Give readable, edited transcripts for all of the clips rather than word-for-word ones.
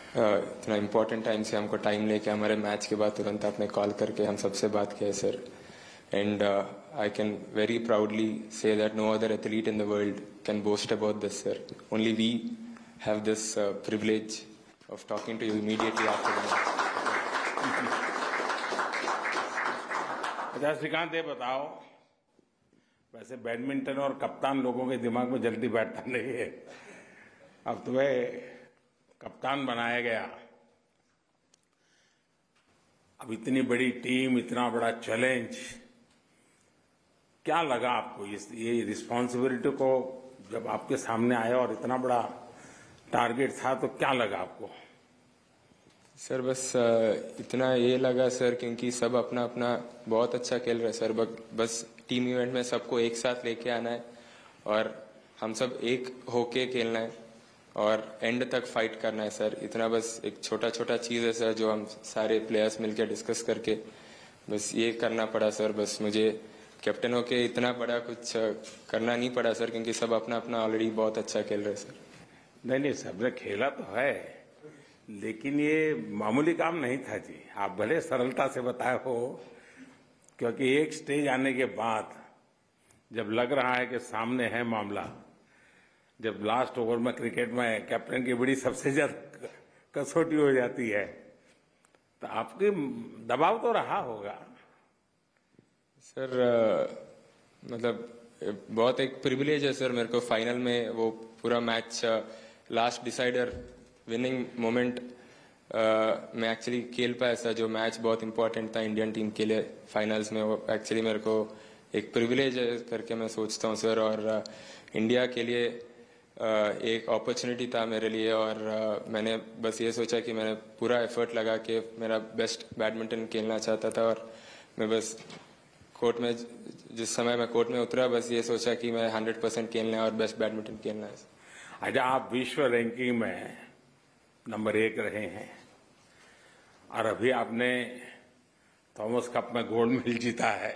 इतना important time से हमको टाइम लेके हमारे मैच के बाद तुरंत आपने कॉल करके हम सबसे बात किया sir. And I can very proudly say that no other athlete in the world can boast about this, sir. Only we have this privilege of talking to you immediately after the match. अच्छा श्रीकांत, ये बताओ, वैसे badminton और कप्तान लोगों के दिमाग में जल्दी बैठता नहीं है. अब तुम्हें कप्तान बनाया गया. अब इतनी बड़ी टीम, इतना बड़ा चैलेंज, क्या लगा आपको ये रिस्पॉन्सिबिलिटी को जब आपके सामने आया और इतना बड़ा टारगेट था, तो क्या लगा आपको? सर बस इतना ये लगा सर, क्योंकि सब अपना अपना बहुत अच्छा खेल रहे सर. बस टीम इवेंट में सबको एक साथ लेके आना है और हम सब एक होके खेलना है और एंड तक फाइट करना है सर. इतना बस एक छोटा छोटा चीज़ है सर जो हम सारे प्लेयर्स मिलकर डिस्कस करके बस ये करना पड़ा सर. बस मुझे कैप्टन होके इतना बड़ा कुछ करना नहीं पड़ा सर, क्योंकि सब अपना अपना ऑलरेडी बहुत अच्छा खेल रहे सर. नहीं, सबने खेला तो है, लेकिन ये मामूली काम नहीं था जी. आप भले सरलता से बताए हो, क्योंकि एक स्टेज आने के बाद जब लग रहा है कि सामने है मामला, जब लास्ट ओवर में क्रिकेट में कैप्टन की बड़ी सबसे ज्यादा कसौटी हो जाती है, तो आपके दबाव तो रहा होगा सर. मतलब बहुत एक प्रिविलेज है सर मेरे को. फाइनल में वो पूरा match last decider winning moment मैं एक्चुअली खेल पाया सर. जो मैच बहुत इंपॉर्टेंट था इंडियन टीम के लिए फाइनल्स में, वो एक्चुअली मेरे को एक प्रिविलेज है करके मैं सोचता हूँ सर. और इंडिया के लिए एक अपॉर्चुनिटी था मेरे लिए और मैंने बस ये सोचा कि मैंने पूरा एफर्ट लगा के मेरा बेस्ट बैडमिंटन खेलना चाहता था. और मैं बस कोर्ट में जिस समय मैं कोर्ट में उतरा, बस ये सोचा कि मैं 100% खेलना है और बेस्ट बैडमिंटन खेलना है. अच्छा, आप विश्व रैंकिंग में नंबर 1 रहे हैं और अभी आपने थॉमस कप में गोल्ड मेडल जीता है.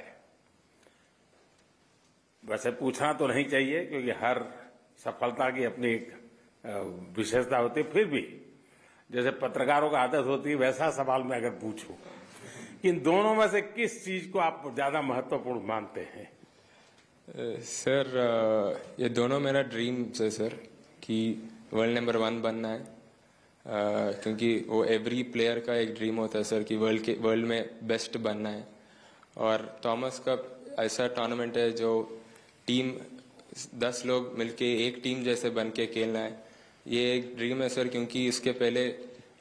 वैसे पूछना तो नहीं चाहिए, क्योंकि हर सफलता की अपनी एक विशेषता होती है. फिर भी जैसे पत्रकारों का आदत होती है, वैसा सवाल मैं अगर पूछूं, इन दोनों में से किस चीज को आप ज्यादा महत्वपूर्ण मानते हैं? सर ये दोनों मेरा ड्रीम है सर, कि वर्ल्ड नंबर 1 बनना है. क्योंकि वो एवरी प्लेयर का एक ड्रीम होता है सर कि वर्ल्ड में बेस्ट बनना है. और थॉमस कप ऐसा टूर्नामेंट है जो टीम 10 लोग मिलके एक टीम जैसे बन के खेलना है. ये एक ड्रीम है सर, क्योंकि इसके पहले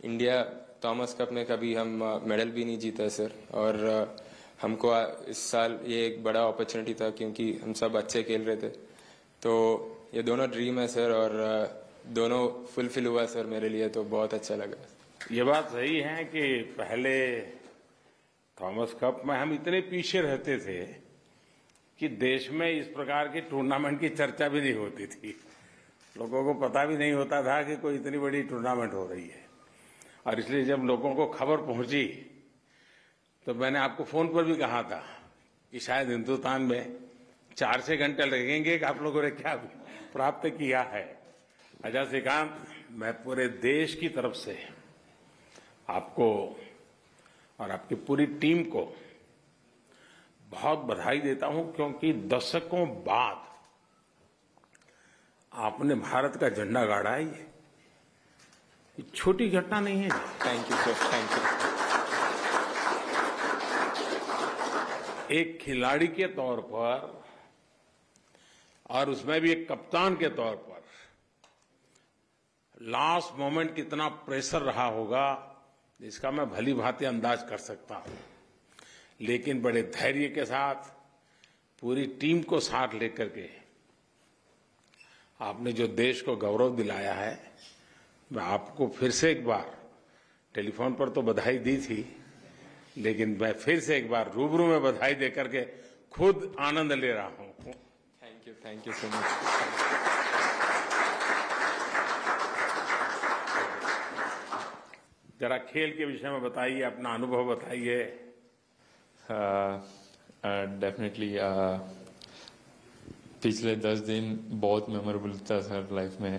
इंडिया थॉमस कप में कभी हम मेडल भी नहीं जीता सर. और हमको इस साल ये एक बड़ा अपॉर्चुनिटी था, क्योंकि हम सब अच्छे खेल रहे थे. तो ये दोनों ड्रीम है सर और दोनों फुलफिल हुआ सर मेरे लिए, तो बहुत अच्छा लगा. ये बात सही है कि पहले थॉमस कप में हम इतने पीछे रहते थे कि देश में इस प्रकार के टूर्नामेंट की चर्चा भी नहीं होती थी. लोगों को पता भी नहीं होता था कि कोई इतनी बड़ी टूर्नामेंट हो रही है. और इसलिए जब लोगों को खबर पहुंची, तो मैंने आपको फोन पर भी कहा था कि शायद हिंदुस्तान में 4-6 घंटे लगेंगे कि आप लोगों ने क्या प्राप्त किया है. अच्छा श्रीकांत, मैं पूरे देश की तरफ से आपको और आपकी पूरी टीम को बहुत बधाई देता हूं, क्योंकि दशकों बाद आपने भारत का झंडा गाड़ा है. ये छोटी घटना नहीं है. Thank you sir, thank you. एक खिलाड़ी के तौर पर और उसमें भी एक कप्तान के तौर पर लास्ट मोमेंट कितना प्रेशर रहा होगा, इसका मैं भली भांति अंदाज कर सकता हूं. लेकिन बड़े धैर्य के साथ पूरी टीम को साथ लेकर के आपने जो देश को गौरव दिलाया है, मैं आपको फिर से एक बार टेलीफोन पर तो बधाई दी थी, लेकिन मैं फिर से एक बार रूबरू में बधाई देकर के खुद आनंद ले रहा हूं. Thank you so much. जरा खेल के विषय में बताइए, अपना अनुभव बताइए. डेफिनेटली पिछले 10 दिन बहुत मेमोरेबल था सर लाइफ में.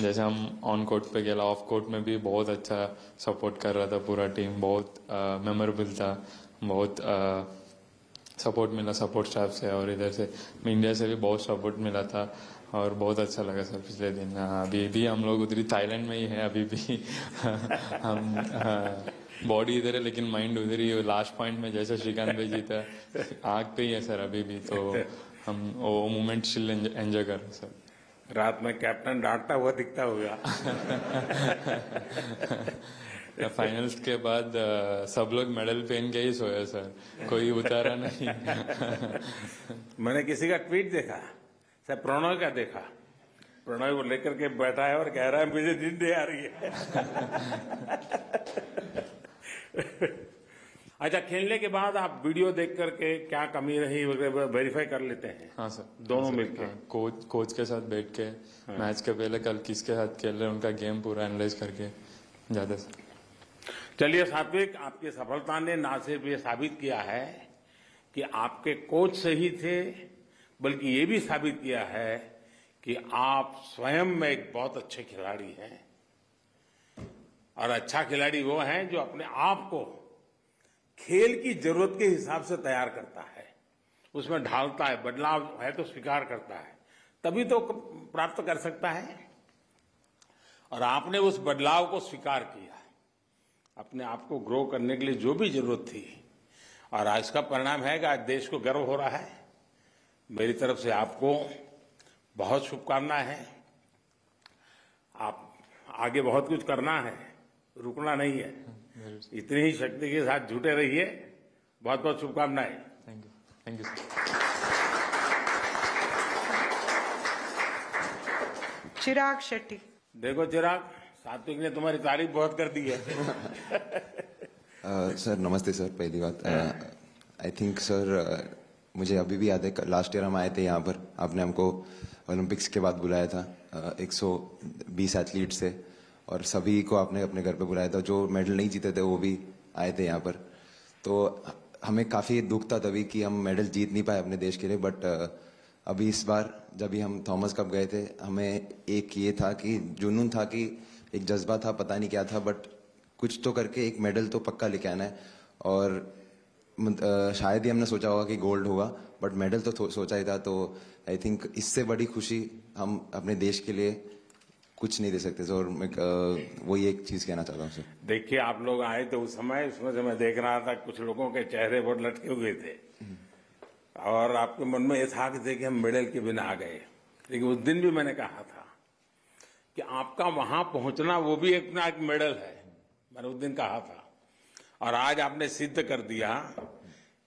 जैसे हम ऑन कोर्ट पे गेला, ऑफ कोर्ट में भी बहुत अच्छा सपोर्ट कर रहा था पूरा टीम, बहुत मेमोरेबल था, बहुत सपोर्ट मिला सपोर्ट स्टाफ से, और इधर से इंडिया से भी बहुत सपोर्ट मिला था और बहुत अच्छा लगा सर पिछले दिन। अभी भी हम लोग उधर थाईलैंड में ही है अभी भी हम बॉडी इधर है लेकिन माइंड उधर ही। लास्ट पॉइंट में जैसे श्रीकांत भाई जीता, आग पे ही है सर अभी भी, तो हम वो मोमेंट स्टिल एंजॉय कर रहे हैं सर। रात में कैप्टन डांटता हुआ दिखता होगा। फाइनल्स के बाद सब लोग मेडल पहन के ही सोए सर, कोई उतारा नहीं। मैंने किसी का ट्वीट देखा, सर प्रणय का देखा, प्रणय को लेकर के बैठा है और कह रहा है मुझे नींद आ रही है। अच्छा, खेलने के बाद आप वीडियो देख करके क्या कमी रही वेरीफाई कर लेते हैं? हाँ सर, दोनों मिलकर कोच के साथ बैठ के मैच के पहले कल किसके साथ खेल रहे हैं उनका गेम पूरा एनालाइज करके ज्यादा सर। चलिए सात्विक, आपकी सफलता ने ना सिर्फ ये साबित किया है कि आपके कोच सही थे, बल्कि ये भी साबित किया है कि आप स्वयं में एक बहुत अच्छे खिलाड़ी हैं। और अच्छा खिलाड़ी वो है जो अपने आप को खेल की जरूरत के हिसाब से तैयार करता है, उसमें ढालता है, बदलाव है तो स्वीकार करता है, तभी तो प्राप्त कर सकता है। और आपने उस बदलाव को स्वीकार किया, अपने आप को ग्रो करने के लिए जो भी जरूरत थी, और आज का परिणाम है कि आज देश को गर्व हो रहा है। मेरी तरफ से आपको बहुत शुभकामनाएं हैं। आप आगे बहुत कुछ करना है, रुकना नहीं है। इतनी ही शक्ति के साथ जुटे रहिए। बहुत बहुत शुभकामनाएं। Thank you sir. Chirag Shetty. देखो चिराग, सात्विक ने तुम्हारी तारीफ बहुत कर दी है। सर नमस्ते सर। पहली बात आई थिंक सर मुझे अभी भी याद है लास्ट ईयर हम आए थे यहाँ पर, आपने हमको ओलंपिक्स के बाद बुलाया था 120 एथलीट से, और सभी को आपने अपने घर पे बुलाया था। जो मेडल नहीं जीते थे वो भी आए थे यहाँ पर, तो हमें काफ़ी दुख था तभी कि हम मेडल जीत नहीं पाए अपने देश के लिए। बट अभी इस बार जब भी हम थॉमस कप गए थे, हमें एक ये था कि जुनून था, कि एक जज्बा था, पता नहीं क्या था, बट कुछ तो करके एक मेडल तो पक्का लेके आना है। और शायद ही हमने सोचा होगा कि गोल्ड होगा, बट मेडल तो सोचा ही था। तो आई थिंक इससे बड़ी खुशी हम अपने देश के लिए कुछ नहीं दे सकते सर। और मैं वही एक चीज कहना चाहता हूँ सर। देखिए, आप लोग आए तो उस समय उसमें से मैं देख रहा था कुछ लोगों के चेहरे बहुत लटके हुए थे, और आपके मन में ये था कि देखिए हम मेडल के बिना आ गए। लेकिन उस दिन भी मैंने कहा था कि आपका वहां पहुंचना वो भी अपना एक मेडल है, मैंने उस दिन कहा था। और आज आपने सिद्ध कर दिया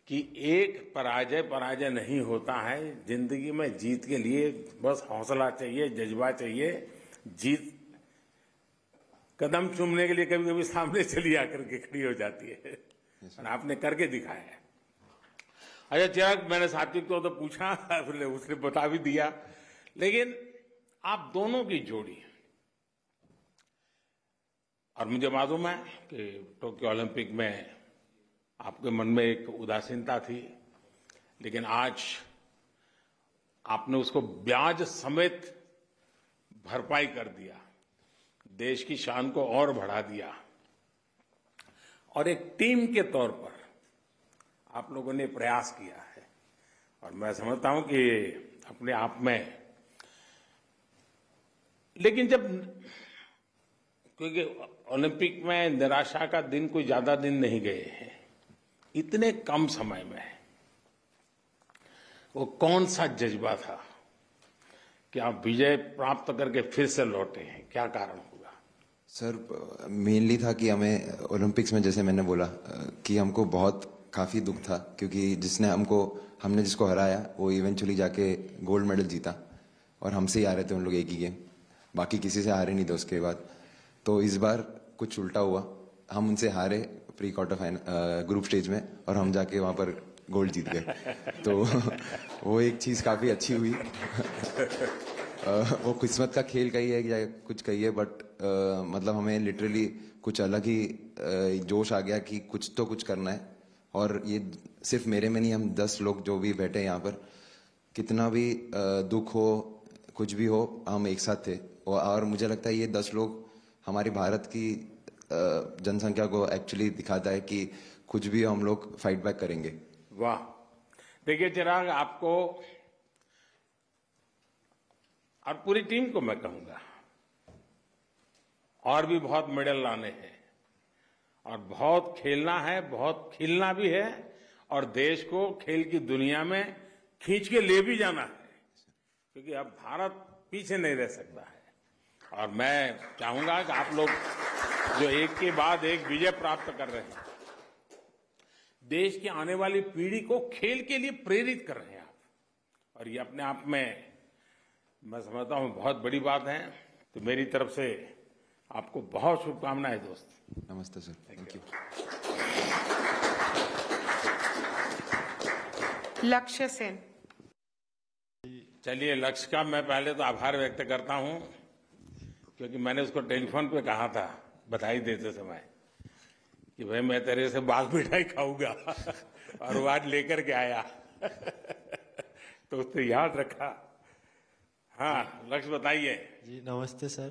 कि एक पराजय नहीं होता है जिंदगी में। जीत के लिए बस हौसला चाहिए, जज्बा चाहिए। जीत कदम चूमने के लिए कभी कभी सामने चली आकर के खड़ी हो जाती है, और आपने करके दिखाया है। अच्छा चिराग, मैंने सात्विक को तो पूछा, उसने बता भी दिया, लेकिन आप दोनों की जोड़ी, और मुझे मालूम है कि टोक्यो ओलंपिक में आपके मन में एक उदासीनता थी, लेकिन आज आपने उसको ब्याज समेत भरपाई कर दिया, देश की शान को और बढ़ा दिया। और एक टीम के तौर पर आप लोगों ने प्रयास किया है, और मैं समझता हूं कि अपने आप में, लेकिन जब, क्योंकि ओलंपिक में निराशा का दिन कोई ज्यादा दिन नहीं गए हैं, इतने कम समय में वो कौन सा जज्बा था कि आप विजय प्राप्त करके फिर से लौटे हैं? क्या कारण हुआ? सर मेनली था कि हमें ओलंपिक्स में, जैसे मैंने बोला, कि हमको बहुत काफ़ी दुख था, क्योंकि हमने जिसको हराया वो इवेंचुअली जाके गोल्ड मेडल जीता, और हमसे ही हारे थे उन लोग एक ही गेम, बाकी किसी से हारे नहीं थे उसके बाद। तो इस बार कुछ उल्टा हुआ, हम उनसे हारे pre quarter final group stage में, और हम जाके वहाँ पर गोल्ड जीत गए। तो वो एक चीज काफी अच्छी हुई। वो किस्मत का खेल कही है या कुछ कही है, बट मतलब हमें लिटरली कुछ अलग ही जोश आ गया कि कुछ तो कुछ करना है। और ये सिर्फ मेरे में नहीं, हम 10 लोग जो भी बैठे हैं यहाँ पर, कितना भी दुख हो, कुछ भी हो, हम एक साथ थे। और मुझे लगता है ये 10 लोग हमारी भारत की जनसंख्या को एक्चुअली दिखाता है कि कुछ भी हम लोग फाइट बैक करेंगे। वाह, देखिए चिराग, आपको और पूरी टीम को मैं कहूंगा और भी बहुत मेडल लाने हैं और बहुत खेलना है, बहुत खिलना भी है और देश को खेल की दुनिया में खींच के ले भी जाना है, क्योंकि अब भारत पीछे नहीं रह सकता है। और मैं चाहूंगा कि आप लोग जो एक के बाद एक विजय प्राप्त कर रहे हैं, देश की आने वाली पीढ़ी को खेल के लिए प्रेरित कर रहे हैं आप, और ये अपने आप में मैं समझता हूं बहुत बड़ी बात है। तो मेरी तरफ से आपको बहुत शुभकामनाएं दोस्त। नमस्ते सर, थैंक यू। लक्ष्य सेन। चलिए, लक्ष्य का मैं पहले तो आभार व्यक्त करता हूं, क्योंकि मैंने उसको टेलीफोन पे कहा था बधाई देते समय कि भाई मैं तेरे से बाग मिठाई खाऊंगा और वो आज लेकर के आया तो उसने याद रखा। हाँ, लक्ष्य बताइए। जी नमस्ते सर।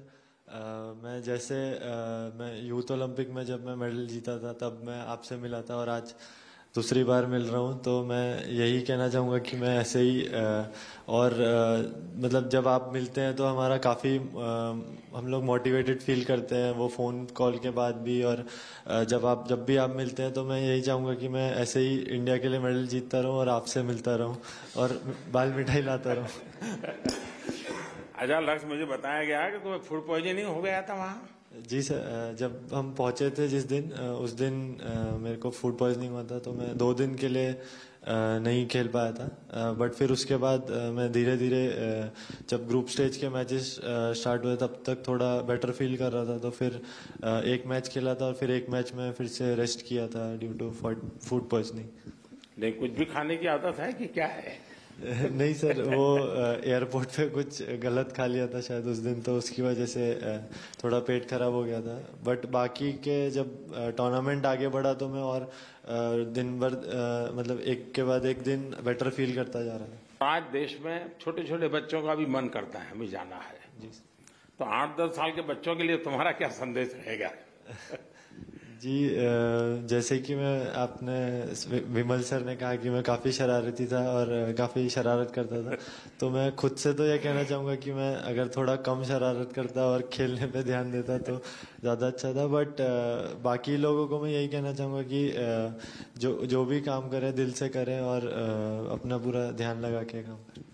मैं यूथ ओलंपिक में जब मैं मेडल जीता था तब मैं आपसे मिला था और आज दूसरी बार मिल रहा हूँ, तो मैं यही कहना चाहूँगा कि मैं ऐसे ही मतलब जब आप मिलते हैं तो हमारा काफ़ी हम लोग मोटिवेटेड फील करते हैं वो फ़ोन कॉल के बाद भी, और जब भी आप मिलते हैं तो मैं यही चाहूँगा कि मैं ऐसे ही इंडिया के लिए मेडल जीतता रहूँ और आपसे मिलता रहूँ और बाल मिठाई लाता रहूँ। अच्छा लक्ष्य, मुझे बताया गया कि तुम्हें फूड पॉइजनिंग हो गया था वहाँ। जी सर, जब हम पहुंचे थे जिस दिन उस दिन मेरे को फूड पॉइजनिंग हुआ था, तो मैं 2 दिन के लिए नहीं खेल पाया था। बट फिर उसके बाद मैं धीरे धीरे जब ग्रुप स्टेज के मैचेस स्टार्ट हुए तब तक थोड़ा बेटर फील कर रहा था, तो फिर एक मैच खेला था और फिर एक मैच में फिर से रेस्ट किया था ड्यू टू फूड पॉइजनिंग। नहीं, कुछ भी खाने की आदत है कि क्या है? नहीं सर, वो एयरपोर्ट पे कुछ गलत खा लिया था शायद उस दिन, तो उसकी वजह से थोड़ा पेट खराब हो गया था। बट बाकी के जब टूर्नामेंट आगे बढ़ा तो मैं और दिन भर मतलब एक के बाद एक दिन बेटर फील करता जा रहा है। आज देश में छोटे छोटे बच्चों का भी मन करता है हमें जाना है जी। तो 8-10 साल के बच्चों के लिए तुम्हारा क्या संदेश रहेगा? जी जैसे कि आपने विमल सर ने कहा कि मैं काफ़ी शरारती था और काफ़ी शरारत करता था, तो मैं खुद से तो ये कहना चाहूँगा कि मैं अगर थोड़ा कम शरारत करता और खेलने पे ध्यान देता तो ज़्यादा अच्छा था। बट बाकी लोगों को मैं यही कहना चाहूँगा कि जो भी काम करें दिल से करें और अपना पूरा ध्यान लगा के काम करें।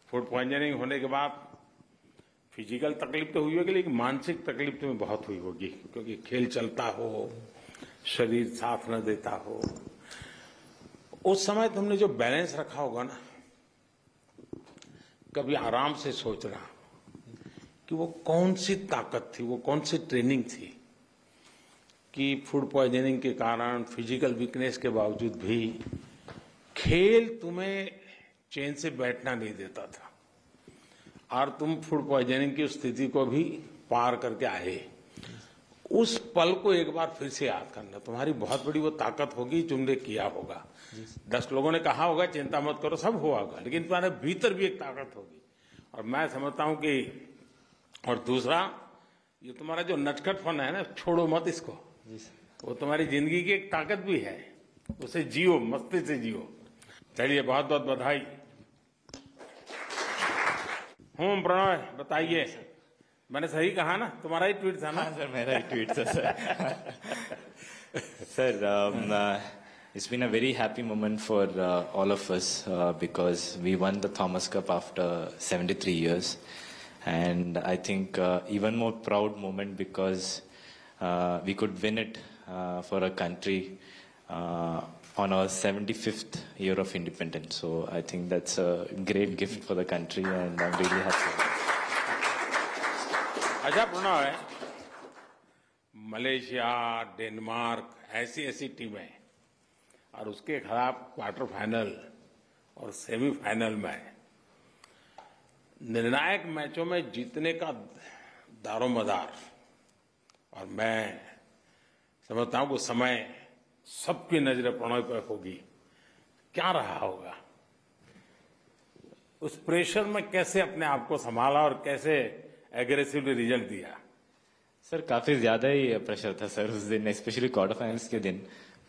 फूड पॉइजनिंग होने के बाद फिजिकल तकलीफ तो हुई होगी, लेकिन मानसिक तकलीफ तुम्हें बहुत हुई होगी, क्योंकि खेल चलता हो, शरीर साथ न देता हो। उस समय तुमने जो बैलेंस रखा होगा ना, कभी आराम से सोचना कि वो कौन सी ताकत थी, वो कौन सी ट्रेनिंग थी कि फूड पॉइजनिंग के कारण, फिजिकल वीकनेस के बावजूद भी खेल तुम्हें चैन से बैठना नहीं देता था और तुम फूड पॉइजनिंग की स्थिति को भी पार करके आए। उस पल को एक बार फिर से याद करना, तुम्हारी बहुत बड़ी वो ताकत होगी, तुमने किया होगा। 10 लोगों ने कहा होगा चिंता मत करो, सब हुआ होगा, लेकिन तुम्हारे भीतर भी एक ताकत होगी। और मैं समझता हूं कि, और दूसरा, ये तुम्हारा जो नटखटपन है ना, छोड़ो मत इसको, वो तुम्हारी जिंदगी की एक ताकत भी है, उसे जियो, मस्ती से जियो। चलिए, बहुत बहुत बधाई। प्रणय बताइए, मैंने सही कहा ना? तुम्हारा ही ट्वीट था ना? हाँ सर, मेरा ही ट्वीट था sir. Sir, it's been a very happy moment for all of us because we won the Thomas Cup after 73 years, and I think even more proud moment because we could win it for a country on our 75th year of independence. So I think that's a great gift for the country and I'm really happy. अच्छा Pranay, Malaysia, Denmark, ऐसी टीमें और उसके खिलाफ quarter final और semifinal में निर्णायक मैचों में जीतने का दारोमदार, और मैं समझता हूं कि समय सबकी नजरें प्रणय पर होगी। क्या रहा होगा? उस प्रेशर में कैसे अपने आप को संभाला और कैसे एग्रेसिवली रिजल्ट दिया? सर काफी ज्यादा ही प्रेशर था सर उस दिन, स्पेशली क्वार्टर फाइनल्स के दिन,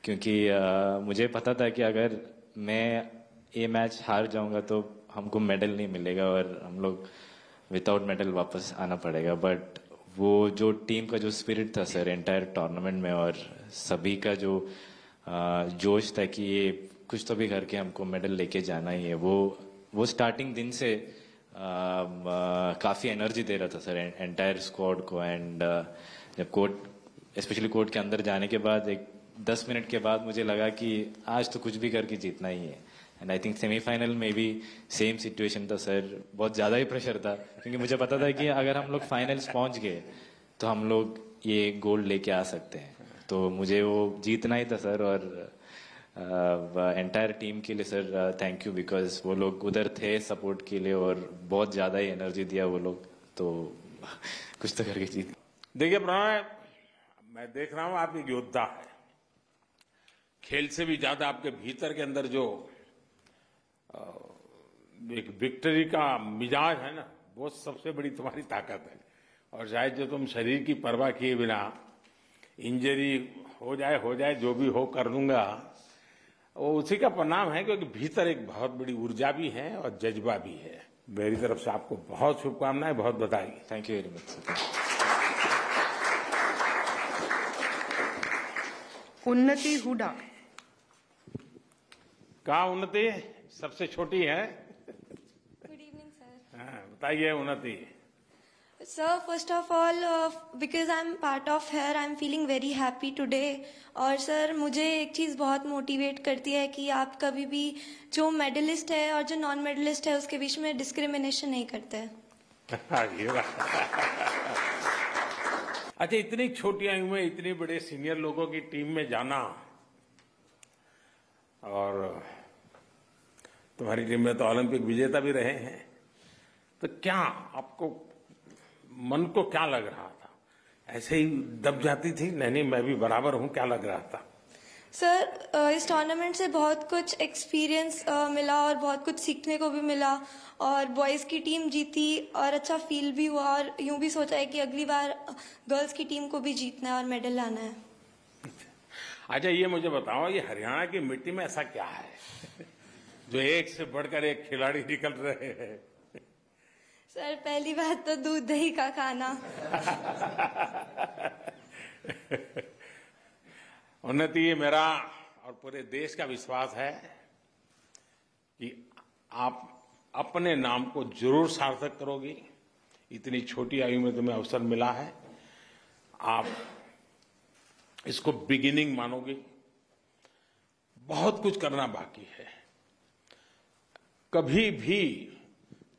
क्योंकि मुझे पता था कि अगर मैं ये मैच हार जाऊंगा तो हमको मेडल नहीं मिलेगा और हम लोग विदाउट मेडल वापस आना पड़ेगा। बट वो जो टीम का जो स्पिरिट था सर एंटायर टूर्नामेंट में, और सभी का जो जोश था कि ये कुछ तो भी करके हमको मेडल लेके जाना ही है, वो स्टार्टिंग दिन से काफी एनर्जी दे रहा था सर एंटायर स्क्वाड को। एंड जब कोर्ट स्पेशली कोर्ट के अंदर जाने के बाद एक 10 मिनट के बाद मुझे लगा कि आज तो कुछ भी करके जीतना ही है। एंड आई थिंक सेमीफाइनल में भी सेम सिचुएशन था सर, बहुत ज्यादा ही प्रेशर था, क्योंकि मुझे पता था कि अगर हम लोग फाइनल्स पहुंच गए तो हम लोग ये गोल्ड लेके आ सकते हैं। तो मुझे वो जीतना ही था सर, और एंटायर टीम के लिए सर थैंक यू, बिकॉज वो लोग उधर थे सपोर्ट के लिए और बहुत ज्यादा ही एनर्जी दिया वो लोग, तो कुछ तो करके जीत। देखिए प्रणय, मैं देख रहा हूं आप एक योद्धा है। खेल से भी ज्यादा आपके भीतर के अंदर जो एक विक्ट्री का मिजाज है ना, वो सबसे बड़ी तुम्हारी ताकत है। और शायद जो तुम शरीर की परवाह किए बिना इंजरी हो जाए जो भी हो कर लूंगा, वो उसी का परिणाम है, क्योंकि भीतर एक बहुत बड़ी ऊर्जा भी है और जज्बा भी है। मेरी तरफ से आपको बहुत शुभकामनाएं, बहुत बधाई। Thank you very much sir. उन्नति हुडा। कहा उन्नति सबसे छोटी है? Good evening, sir. हाँ, बताइए उन्नति। Sir, first of all, because I'm part of here, I'm feeling very happy today. और सर मुझे एक चीज़ बहुत मोटिवेट करती है कि आप कभी भी जो मेडलिस्ट है और जो नॉन मेडलिस्ट है उसके बीच में डिस्क्रिमिनेशन नहीं करते हैं। ये बात। अच्छा, इतनी छोटी आयु में इतने बड़े सीनियर लोगों की टीम में जाना, और तुम्हारी टीम में तो ओलंपिक विजेता भी रहे हैं, तो क्या आपको मन को क्या लग रहा था? ऐसे ही दब जाती थी, नहीं मैं भी बराबर हूं, क्या लग रहा था? सर इस टूर्नामेंट से बहुत कुछ एक्सपीरियंस मिला और बहुत कुछ सीखने को भी मिला, और बॉयज़ की टीम जीती और अच्छा फील भी हुआ, और यूं भी सोचा है कि अगली बार गर्ल्स की टीम को भी जीतना है और मेडल लाना है। अच्छा, ये मुझे बताओ, ये हरियाणा की मिट्टी में ऐसा क्या है जो एक से बढ़कर एक खिलाड़ी निकल रहे हैं? सर पहली बात तो दूध दही का खाना। उन्नति, ये मेरा और पूरे देश का विश्वास है कि आप अपने नाम को जरूर सार्थक करोगी। इतनी छोटी आयु में तुम्हें अवसर मिला है, आप इसको बिगिनिंग मानोगी। बहुत कुछ करना बाकी है। कभी भी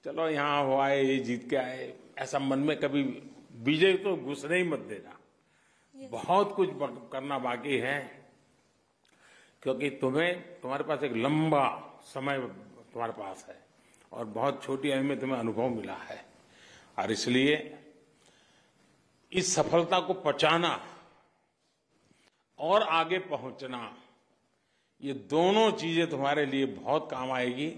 चलो यहाँ हो आए, ये जीत के आए, ऐसा मन में कभी विजय तो घुसने ही मत देना। बहुत कुछ करना बाकी है, क्योंकि तुम्हारे पास एक लंबा समय तुम्हारे पास है और बहुत छोटी आयु में तुम्हें अनुभव मिला है, और इसलिए इस सफलता को पचाना और आगे पहुंचना, ये दोनों चीजें तुम्हारे लिए बहुत काम आएगी,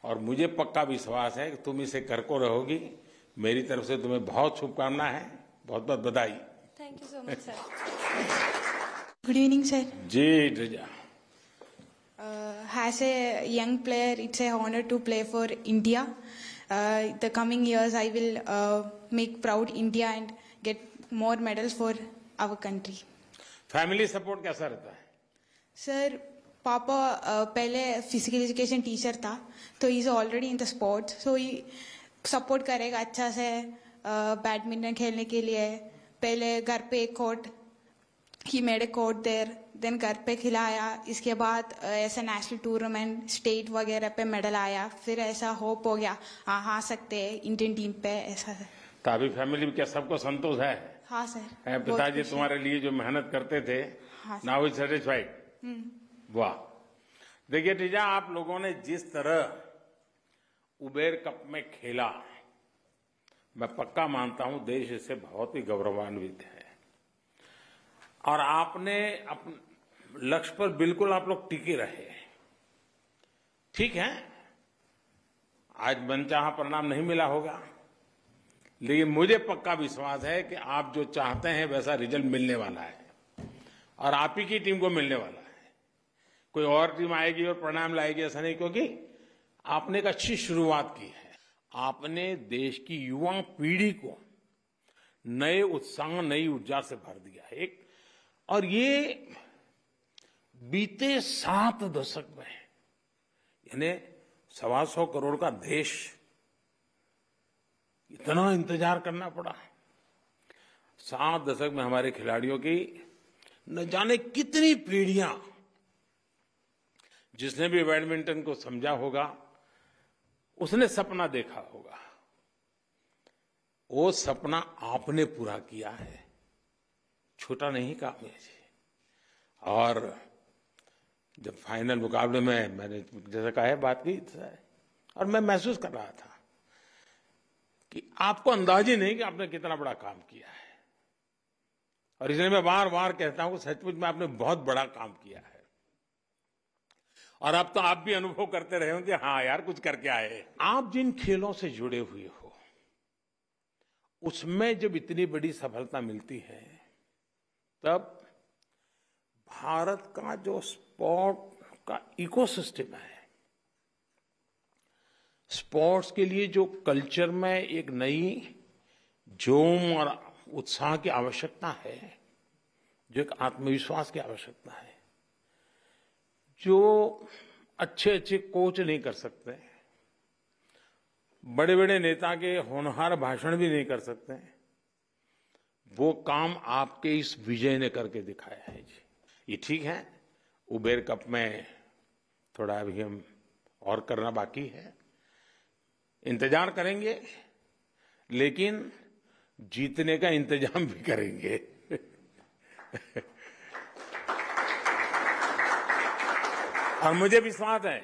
और मुझे पक्का विश्वास है कि तुम इसे करको रहोगी। मेरी तरफ से तुम्हें बहुत शुभकामनाएं हैं, बहुत बहुत बधाई। Thank you so much sir. Good evening, sir. जी Riza. As a young player, it's an honor to play for India. The coming years, I will make proud India and get more medals for our country. Family support कैसा रहता है? Sir, पापा पहले physical education teacher था, तो he is already in the sports, so he support करेगा अच्छा से बैडमिंटन खेलने के लिए। पहले घर पे एक court, he made a court there, then घर पे खिलाया। इसके बाद ऐसा नेशनल टूर्नामेंट, स्टेट वगैरह पे मेडल आया, फिर ऐसा होप हो गया हाँ आ सकते हैं इंडियन टीम पे, ऐसा है। तो अभी फैमिली में क्या सबको संतोष है? हाँ सर। पिताजी तुम्हारे लिए जो मेहनत करते थे, नाउ इज सेटिस्फाइड? वाह। देखिए टीजा, आप लोगों ने जिस तरह उबेर कप में खेला, मैं पक्का मानता हूं देश इससे बहुत ही गौरवान्वित है, और आपने अपने लक्ष्य पर बिल्कुल आप लोग टिके रहे। ठीक है, आज मनचाहा परिणाम नहीं मिला होगा, लेकिन मुझे पक्का विश्वास है कि आप जो चाहते हैं वैसा रिजल्ट मिलने वाला है और आप ही की टीम को मिलने वाला है। कोई और टीम आएगी और परिणाम लाएगी ऐसा नहीं, क्योंकि आपने एक अच्छी शुरुआत की है। आपने देश की युवा पीढ़ी को नए उत्साह, नई ऊर्जा से भर दिया है। और ये बीते 7 दशक में, यानी 125 करोड़ का देश, इतना इंतजार करना पड़ा। 7 दशक में हमारे खिलाड़ियों की न जाने कितनी पीढ़ियां, जिसने भी बैडमिंटन को समझा होगा उसने सपना देखा होगा। वो सपना आपने पूरा किया है, छोटा नहीं काम है जी। और जब फाइनल मुकाबले में मैंने जैसा कहा है बात की, और मैं महसूस कर रहा था कि आपको अंदाज ही नहीं कि आपने कितना बड़ा काम किया है। और इसलिए मैं बार बार कहता हूं कि सचमुच में आपने बहुत बड़ा काम किया है। और अब तो आप भी अनुभव करते रहे हो कि हाँ यार कुछ करके आए। आप जिन खेलों से जुड़े हुए हो उसमें जब इतनी बड़ी सफलता मिलती है, तब भारत का जो स्पोर्ट का इकोसिस्टम है, स्पोर्ट्स के लिए जो कल्चर में एक नई जोम और उत्साह की आवश्यकता है, जो एक आत्मविश्वास की आवश्यकता है, जो अच्छे अच्छे कोच नहीं कर सकते, बड़े बड़े नेता के होनहार भाषण भी नहीं कर सकते, वो काम आपके इस विजय ने करके दिखाया है जी। ये ठीक है, उबेर कप में थोड़ा अभी हम और करना बाकी है, इंतजार करेंगे, लेकिन जीतने का इंतजाम भी करेंगे। और मुझे विश्वास है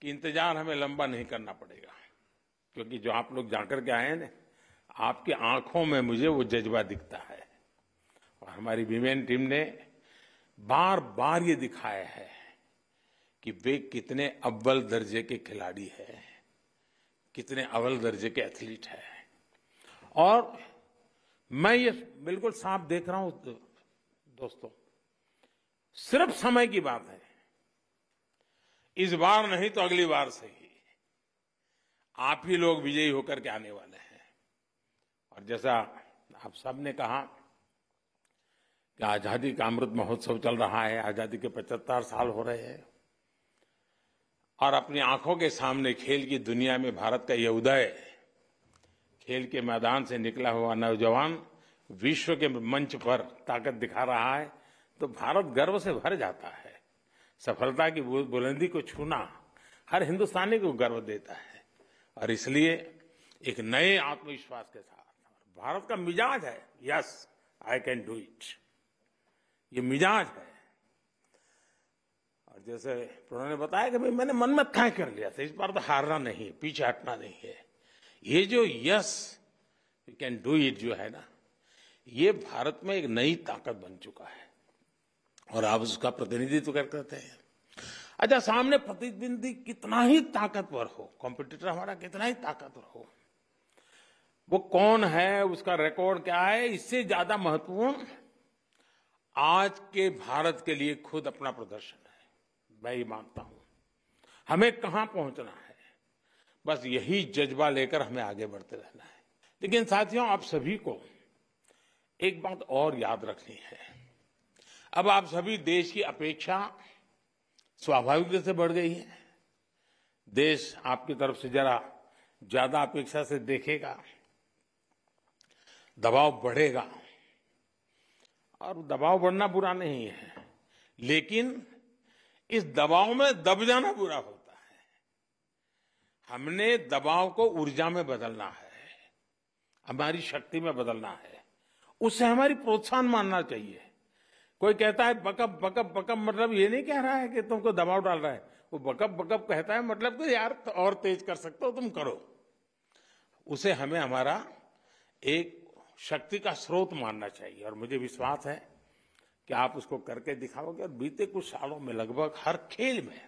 कि इंतजार हमें लंबा नहीं करना पड़ेगा, क्योंकि जो आप लोग जाकर के आए हैं ना, आपकी आंखों में मुझे वो जज्बा दिखता है। और हमारी विमेन टीम ने बार बार ये दिखाया है कि वे कितने अव्वल दर्जे के खिलाड़ी हैं, कितने अव्वल दर्जे के एथलीट हैं। और मैं ये बिल्कुल साफ देख रहा हूं दोस्तों, सिर्फ समय की बात है। इस बार नहीं तो अगली बार से ही आप ही लोग विजयी होकर के आने वाले हैं। और जैसा आप सब ने कहा कि आजादी का अमृत महोत्सव चल रहा है, आजादी के 75 साल हो रहे हैं, और अपनी आंखों के सामने खेल की दुनिया में भारत का यह उदय, खेल के मैदान से निकला हुआ नौजवान विश्व के मंच पर ताकत दिखा रहा है, तो भारत गर्व से भर जाता है। सफलता की बुलंदी को छूना हर हिंदुस्तानी को गर्व देता है। और इसलिए एक नए आत्मविश्वास के साथ भारत का मिजाज है, yes I can do it, ये मिजाज है। और जैसे उन्होंने बताया कि भाई मैंने मन में तय कर लिया था, इस बार तो हारना नहीं है, पीछे हटना नहीं है। ये जो yes you can do it जो है ना, ये भारत में एक नई ताकत बन चुका है और आप उसका प्रतिनिधित्व करते हैं। अच्छा, सामने प्रतिद्वंदी कितना ही ताकतवर हो, कॉम्पिटिटर हमारा कितना ही ताकतवर हो, वो कौन है, उसका रिकॉर्ड क्या है, इससे ज्यादा महत्वपूर्ण आज के भारत के लिए खुद अपना प्रदर्शन है। मैं ये मानता हूं हमें कहां पहुंचना है, बस यही जज्बा लेकर हमें आगे बढ़ते रहना है। लेकिन साथियों, आप सभी को एक बात और याद रखनी है। अब आप सभी देश की अपेक्षा स्वाभाविक रूप से बढ़ गई है। देश आपकी तरफ से जरा ज्यादा अपेक्षा से देखेगा, दबाव बढ़ेगा। और दबाव बढ़ना बुरा नहीं है, लेकिन इस दबाव में दब जाना बुरा होता है। हमने दबाव को ऊर्जा में बदलना है, हमारी शक्ति में बदलना है, उससे हमारी प्रोत्साहन मानना चाहिए। कोई कहता है बकअप बकअप बकअप, मतलब ये नहीं कह रहा है कि तुमको दबाव डाल रहा है, वो बकअप बकअप कहता है मतलब कि यार और तेज कर सकते हो तुम करो। उसे हमें हमारा एक शक्ति का स्रोत मानना चाहिए, और मुझे विश्वास है कि आप उसको करके दिखाओगे। और बीते कुछ सालों में लगभग हर खेल में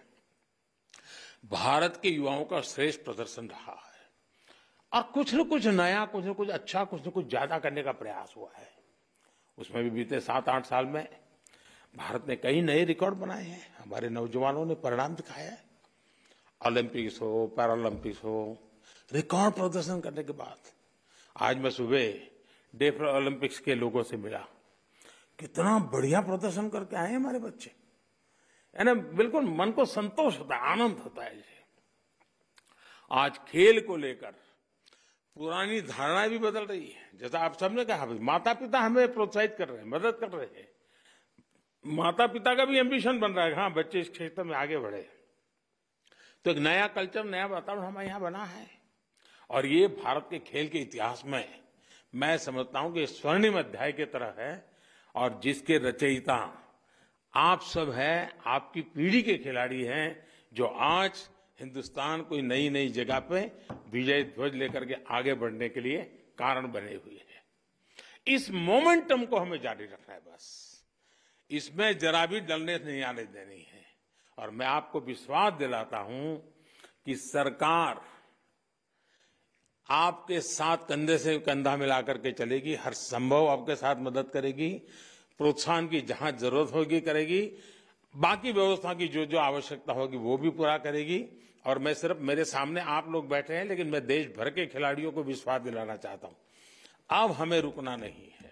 भारत के युवाओं का श्रेष्ठ प्रदर्शन रहा है। और कुछ न कुछ नया, कुछ न कुछ अच्छा, कुछ न कुछ ज्यादा करने का प्रयास हुआ है। उसमें भी बीते 7-8 साल में भारत ने कई नए रिकॉर्ड बनाए हैं। हमारे नौजवानों ने परिणाम दिखाया है। ओलंपिक्स हो, पैरालंपिक्स हो, रिकॉर्ड प्रदर्शन करने के बाद आज मैं सुबह डेफर ओलंपिक्स के लोगों से मिला। कितना बढ़िया प्रदर्शन करके आए हैं हमारे बच्चे, है ना। बिल्कुल मन को संतोष होता है, आनंद होता है। आज खेल को लेकर पुरानी धारणाएं भी बदल रही है। जैसा आप सबने कहा, माता पिता हमें प्रोत्साहित कर रहे हैं, मदद कर रहे हैं। माता पिता का भी एम्बिशन बन रहा है, हाँ बच्चे इस क्षेत्र में आगे बढ़े। तो एक नया कल्चर, नया वातावरण हमारे यहाँ बना है। और ये भारत के खेल के इतिहास में मैं समझता हूं कि स्वर्णिम अध्याय की तरह है, और जिसके रचयिता आप सब हैं, आपकी पीढ़ी के खिलाड़ी हैं, जो आज हिंदुस्तान को नई नई जगह पे विजय ध्वज लेकर के आगे बढ़ने के लिए कारण बने हुए हैं। इस मोमेंटम को हमें जारी रखना है, बस इसमें जरा भी डलने नहीं आने देनी है। और मैं आपको विश्वास दिलाता हूं कि सरकार आपके साथ कंधे से कंधा मिलाकर के चलेगी, हर संभव आपके साथ मदद करेगी, प्रोत्साहन की जहां जरूरत होगी करेगी, बाकी व्यवस्था की जो जो आवश्यकता होगी वो भी पूरा करेगी। और मैं सिर्फ, मेरे सामने आप लोग बैठे हैं, लेकिन मैं देश भर के खिलाड़ियों को विश्वास दिलाना चाहता हूं, अब हमें रुकना नहीं है,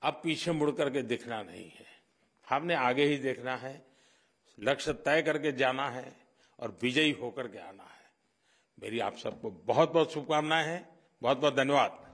अब पीछे मुड़ करके दिखना नहीं है, हमने आगे ही देखना है, लक्ष्य तय करके जाना है और विजयी होकर के आना है। मेरी आप सबको बहुत बहुत शुभकामनाएं हैं। बहुत बहुत धन्यवाद।